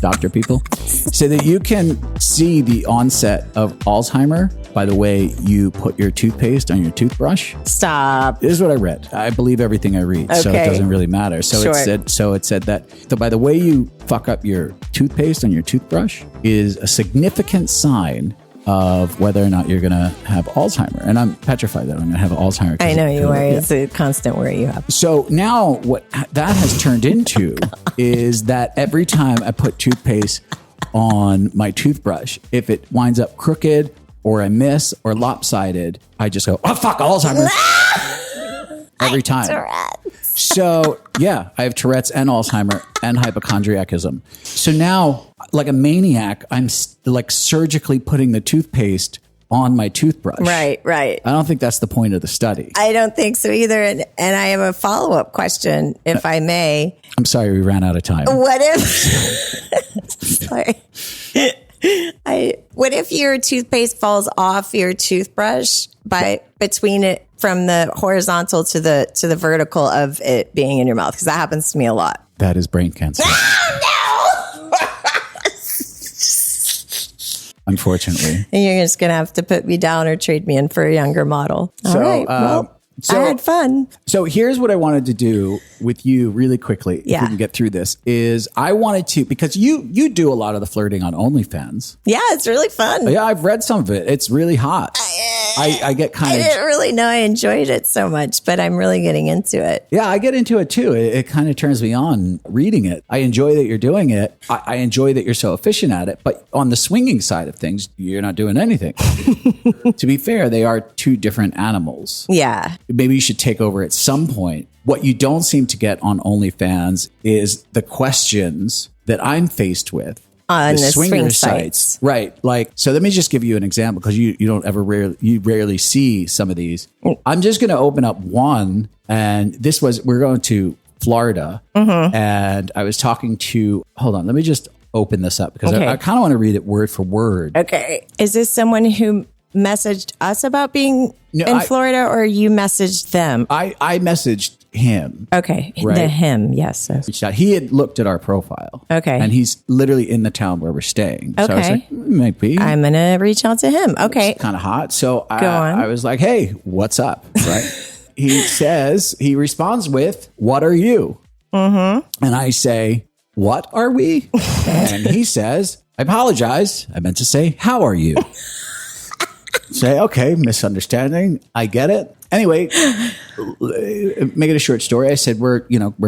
doctor people, say that you can see the onset of Alzheimer by the way you put your toothpaste on your toothbrush. Stop. This is what I read. I believe everything I read, so it doesn't really matter. So Sure. it said that by the way you fuck up your toothpaste on your toothbrush is a significant sign of whether or not you're going to have Alzheimer. And I'm petrified that I'm going to have Alzheimer. I know you are. It's a constant worry you have. So now what that has turned into is that every time I put toothpaste on my toothbrush, if it winds up crooked or I miss or lopsided, I just go, oh, fuck, Alzheimer's. Every time. So, yeah, I have Tourette's and Alzheimer and hypochondriacism. So now, like a maniac, I'm like surgically putting the toothpaste on my toothbrush. Right. I don't think that's the point of the study. I don't think so either. And I have a follow-up question, if I may. I'm sorry, we ran out of time. What if... Sorry. What if your toothpaste falls off your toothbrush between it from the horizontal to the vertical of it being in your mouth? Because that happens to me a lot. That is brain cancer. Unfortunately. And you're just going to have to put me down or trade me in for a younger model. All right. Well, I had fun. So here's what I wanted to do with you really quickly, if we can get through this, is I wanted to, because you do a lot of the flirting on OnlyFans. Yeah, it's really fun. Yeah, I've read some of it. It's really hot. I get kind of... I didn't really know I enjoyed it so much, but I'm really getting into it. Yeah, I get into it too. It kind of turns me on reading it. I enjoy that you're doing it. I enjoy that you're so efficient at it. But on the swinging side of things, you're not doing anything. To be fair, they are two different animals. Yeah. Maybe you should take over at some point. What you don't seem to get on OnlyFans is the questions that I'm faced with. On the swinger sites. Right. Like, so let me just give you an example, because you don't ever rarely see some of these. I'm just going to open up one. And we're going to Florida. Mm-hmm. And I was talking to, hold on, let me just open this up because I kind of want to read it word for word. Okay. Is this someone who messaged us about being in Florida, or you messaged them? I messaged him. Okay. Right? The him. Yes. He had looked at our profile. Okay. And he's literally in the town where we're staying. Okay. So I was like, might be. I'm going to reach out to him. Okay. Kind of hot. So I was like, hey, what's up? Right. He responds with, what are you? Mm-hmm. And I say, what are we? And he says, I apologize. I meant to say, how are you? Say, okay, misunderstanding. I get it. Anyway, make it a short story. I said, we're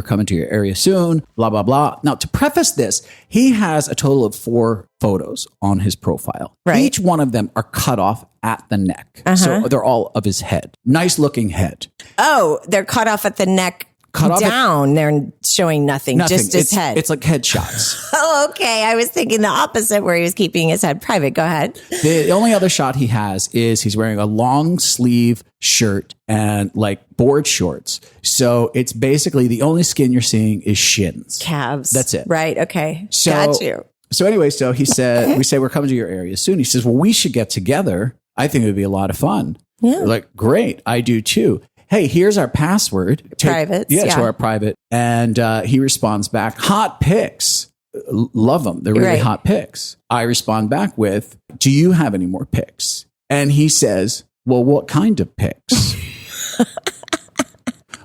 coming to your area soon, blah, blah, blah. Now, to preface this, he has a total of 4 photos on his profile. Right. Each one of them are cut off at the neck. Uh-huh. So they're all of his head. Nice looking head. Oh, they're cut off at the neck. Down, they're showing nothing, just his head. It's like headshots. Oh, okay. I was thinking the opposite, where he was keeping his head private. Go ahead. The only other shot he has is he's wearing a long sleeve shirt and like board shorts. So it's basically the only skin you're seeing is shins. Calves. That's it. Right. Okay. So, got you. So anyway, so we say we're coming to your area soon. He says, well, we should get together. I think it would be a lot of fun. Yeah. We're like, great. I do too. Hey, here's our password. Private. Yeah, to our private. And he responds back, hot pics. Love them. They're really hot pics. I respond back with, do you have any more pics? And he says, well, what kind of pics?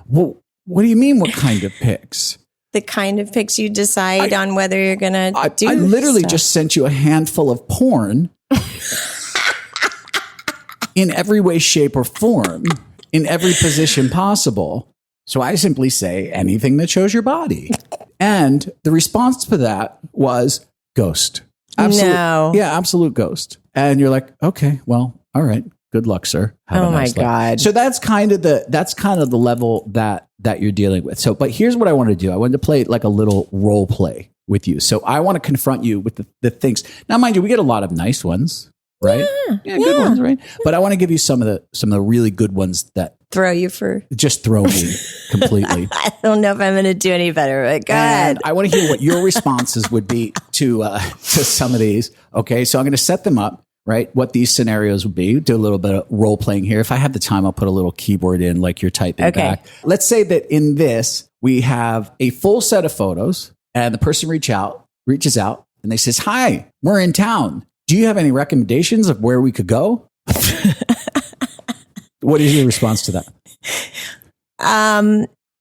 Well, what do you mean, what kind of pics? The kind of pics you decide on whether you're going to do. I literally just sent you a handful of porn in every way, shape, or form. In every position possible. So I simply say anything that shows your body. And the response to that was ghost. No. Yeah, absolute ghost. And you're like, okay, well, all right. Good luck, sir. Have a nice my God. Life. So that's kind of the level that you're dealing with. So, but here's what I want to do. I wanted to play like a little role play with you. So I want to confront you with the things. Now, mind you, we get a lot of nice ones. Right? Yeah, good ones, right? But I want to give you some of the really good ones that throw you for just throw me completely. I don't know if I'm going to do any better, but go ahead. I want to hear what your responses would be to some of these. Okay, so I'm going to set them up. right? What these scenarios would be. Do a little bit of role playing here. If I have the time, I'll put a little keyboard in like you're typing back. Let's say that in this, we have a full set of photos and the person reaches out and they says, hi, we're in town. Do you have any recommendations of where we could go? What is your response to that?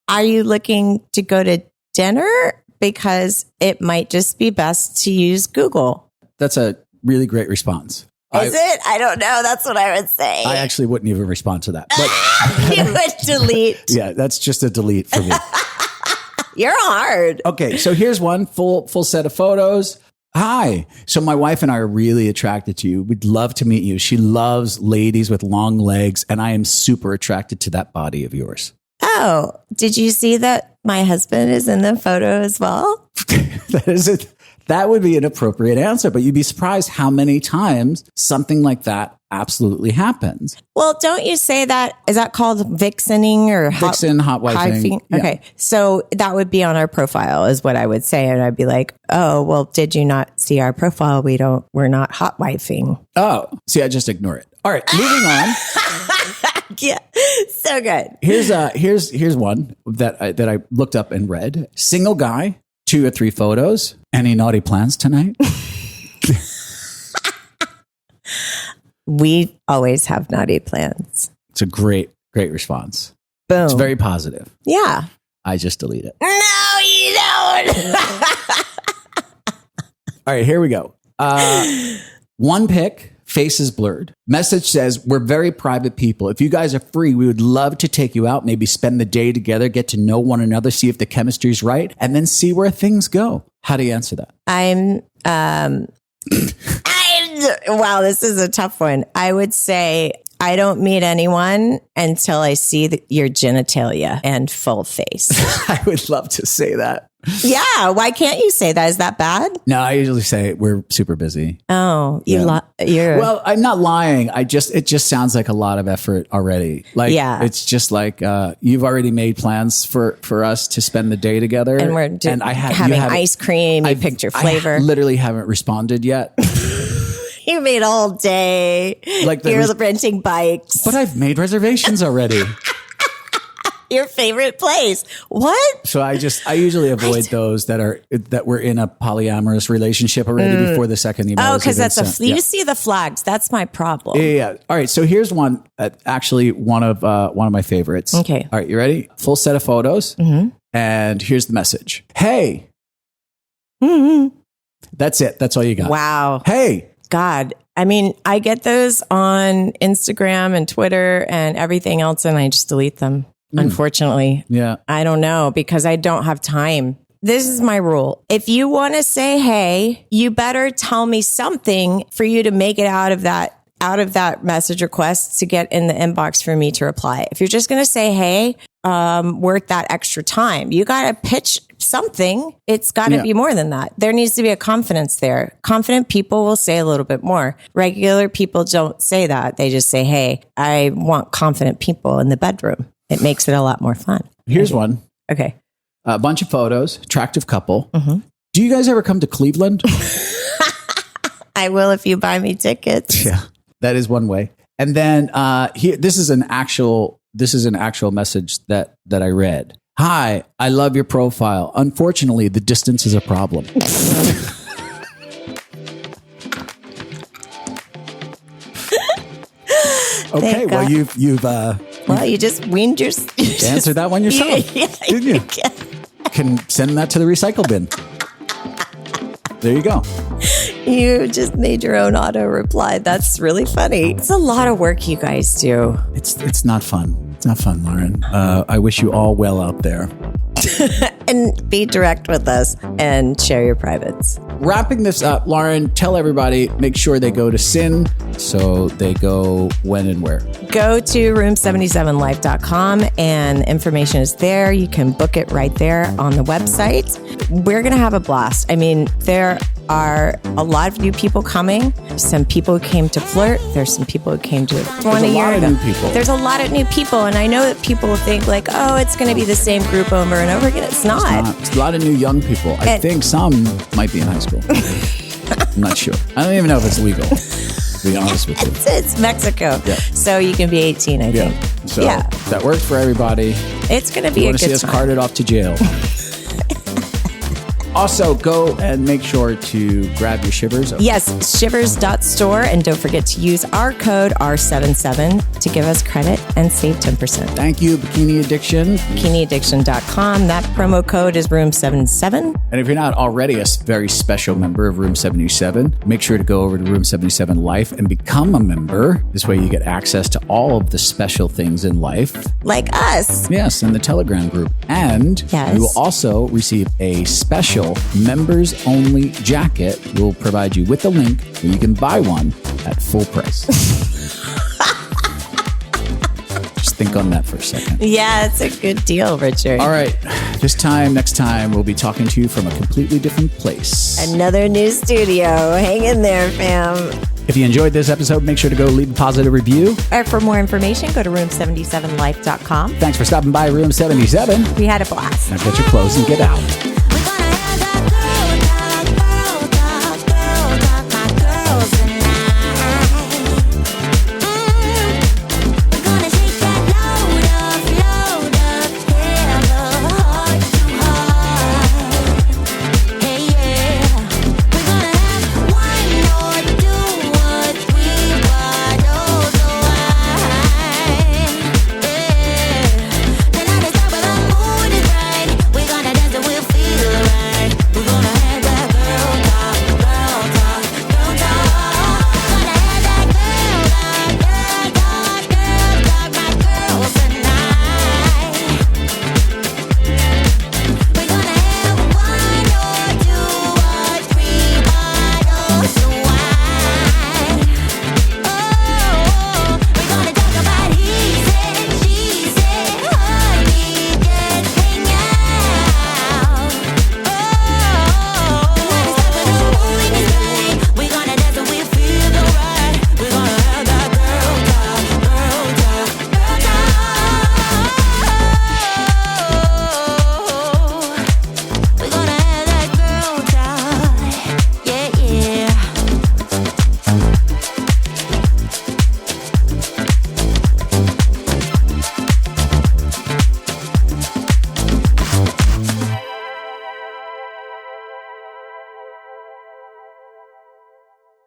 Are you looking to go to dinner? Because it might just be best to use Google. That's a really great response. Is it? I don't know. That's what I would say. I actually wouldn't even respond to that. But you would delete. Yeah, that's just a delete for me. You're hard. Okay, so here's one full set of photos. Hi. So my wife and I are really attracted to you. We'd love to meet you. She loves ladies with long legs, and I am super attracted to that body of yours. Oh, did you see that my husband is in the photo as well? That is it. That would be an appropriate answer, but you'd be surprised how many times something like that absolutely happens. Well, don't you say that? Is that called vixening or hot wifing? Yeah. Okay. So that would be on our profile is what I would say. And I'd be like, oh, well, did you not see our profile? We're not hot wifing. Oh, see, I just ignore it. All right, moving on. Yeah. So good. Here's one that I looked up and read. Single guy, 2 or 3 photos. Any naughty plans tonight? We always have naughty plans. It's a great response. Boom. It's very positive. Yeah. I just delete it. No, you don't. All right, here we go. One pic, face is blurred. Message says, we're very private people. If you guys are free, we would love to take you out, maybe spend the day together, get to know one another, see if the chemistry's right, and then see where things go. How do you answer that? Wow, this is a tough one. I would say I don't meet anyone until I see your genitalia and full face. I would love to say that. Yeah. Why can't you say that? Is that bad? No, I usually say we're super busy. Oh, you're well, I'm not lying. It just sounds like a lot of effort already. Like, yeah. It's just like, you've already made plans for us to spend the day together. And we're having ice cream. You picked your flavor. I literally haven't responded yet. You made all day. Like you're renting bikes. But I've made reservations already. Your favorite place. What? So I usually avoid those that we're in a polyamorous relationship already before the second email. Oh, because you see the flags. That's my problem. Yeah. All right. So here's one. Actually, one of my favorites. Okay. All right. You ready? Full set of photos. Mm-hmm. And here's the message. Hey. Mm-hmm. That's it. That's all you got. Wow. Hey. God. I mean, I get those on Instagram and Twitter and everything else, and I just delete them. Unfortunately. Yeah. I don't know because I don't have time. This is my rule. If you want to say, hey, you better tell me something for you to make it out of that message request to get in the inbox for me to reply. If you're just going to say, hey, worth that extra time, you got to pitch something. It's got to be more than that. There needs to be a confidence there. Confident people will say a little bit more. Regular people don't say that. They just say, hey, I want confident people in the bedroom. It makes it a lot more fun. Here's one. Okay. A bunch of photos, attractive couple. Mm-hmm. Do you guys ever come to Cleveland? I will if you buy me tickets. Yeah, that is one way. And then here, this is an actual message that I read. Hi, I love your profile. Unfortunately, the distance is a problem. Okay, well you've you just weaned your answered that one yourself, didn't you? Can send that to the recycle bin. There you go. You just made your own auto reply. That's really funny. It's a lot of work you guys do. It's not fun. It's not fun, Lauren. I wish you all well out there. And be direct with us and share your privates. Wrapping this up, Lauren, tell everybody, make sure they go to Sin. So they go when and where? Go to room77life.com and information is there. You can book it right there on the website. We're going to have a blast. I mean, there are a lot of new people coming. Some people who came to flirt. There's some people who came to There's a lot of new people. There's a lot of new people. And I know that people think like, oh, it's going to be the same group over and over again. It's not. It's a lot of new young people. I think some might be in high school. I'm not sure. I don't even know if it's legal. to be honest with you. It's Mexico. Yeah. So you can be 18, I think. So that works for everybody. It's going to be You a want to good see us time. carted off to jail. Also, go and make sure to grab your shivers. Yes, shivers.store. And don't forget to use our code R77 to give us credit and save 10%. Thank you, Bikini Addiction. BikiniAddiction.com. That promo code is Room77. And if you're not already a very special member of Room 77, make sure to go over to Room 77 Life and become a member. This way you get access to all of the special things in life. Like us. Yes, in the Telegram group. And you will also receive a special members-only jacket. We'll provide you with a link where you can buy one at full price. Just think on that for a second. Yeah, it's a good deal, Richard. All right. Next time, we'll be talking to you from a completely different place. Another new studio. Hang in there, fam. If you enjoyed this episode, make sure to go leave a positive review. Or for more information, go to room77life.com. Thanks for stopping by Room 77. We had a blast. Now get your clothes and get out. We're gonna have